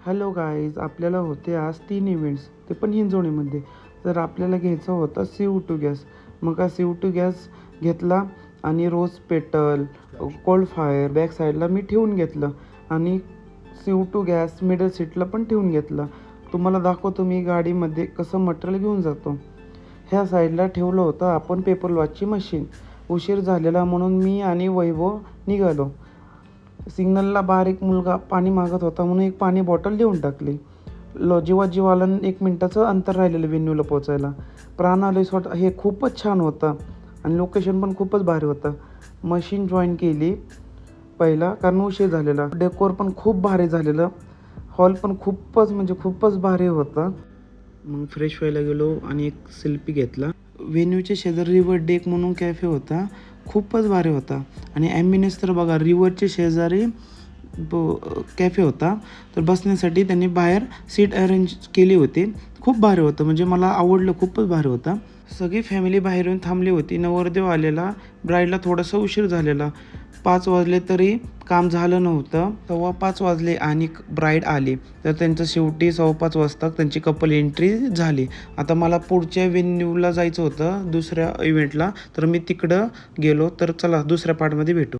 Hello guys, आपल्याला होते आज 3 इव्हेंट्स, ते पण हिंजवणीमध्ये. तर आपल्याला घ्यायचा होता CO2 गॅस. मग हा CO2 गॅस घेतला आणि rose petal, cold fire back साईडला मी ठेवून घेतलं आणि CO2 गॅस मिडल सीटला पण ठेवून घेतला. तुम्हाला दाखवतो मी गाडीमध्ये कसं मटेरियल घेऊन जातो. ह्या साईडला ठेवलं होतं आपण पेपर वॉचची मशीन. उशीर झालेला म्हणून मी आणि वैभव निघालो. सिग्नलला बारीक मुलगा पाणी मागत होता म्हणून एक पाणी बॉटल देऊन टाकली. जीवाला 1 मिनटाचं अंतर राहिलेलं वेन्यूला पोचायला. प्राणा रिसॉर्ट हे खूपच छान होतं आणि लोकेशन पण खूपच भारी होतं. मशीन जॉईन केली पहिला कारण उशीर झालेला. डेकोर पण खूप भारी झालेलं. हॉल पण खूपच भारी होता. मग फ्रेश व्हायला गेलो आणि एक सेल्फी घेतला. व्हेन्यूच्या शेजारी रिव्हर डेक म्हणून कॅफे होता, खूपच भारी होता. आणि ॲम्बियन्स तर बघा, रिव्हरच्या शेजारी कॅफे होता. तर बसण्यासाठी त्यांनी बाहेर सीट अरेंज केली होती. खूप भारी होतं, म्हणजे मला आवडलं, खूपच भारी होता. सगळी फॅमिली बाहेर येऊन थांबली होती. नवरदेव आलेला, ब्राईडला थोडासा उशीर झालेला. 5 वाजले तरी काम झालं नव्हतं. 5:15 वाजले आणि ब्राईड आली. तर त्यांचं शेवटी 5:15 वाजता त्यांची कपल एंट्री झाली. आता मला पुढच्या वेन्यूला जायचं होतं, दुसऱ्या इव्हेंटला. तर मी तिकडं गेलो. तर चला दुसऱ्या पार्टमध्ये भेटू.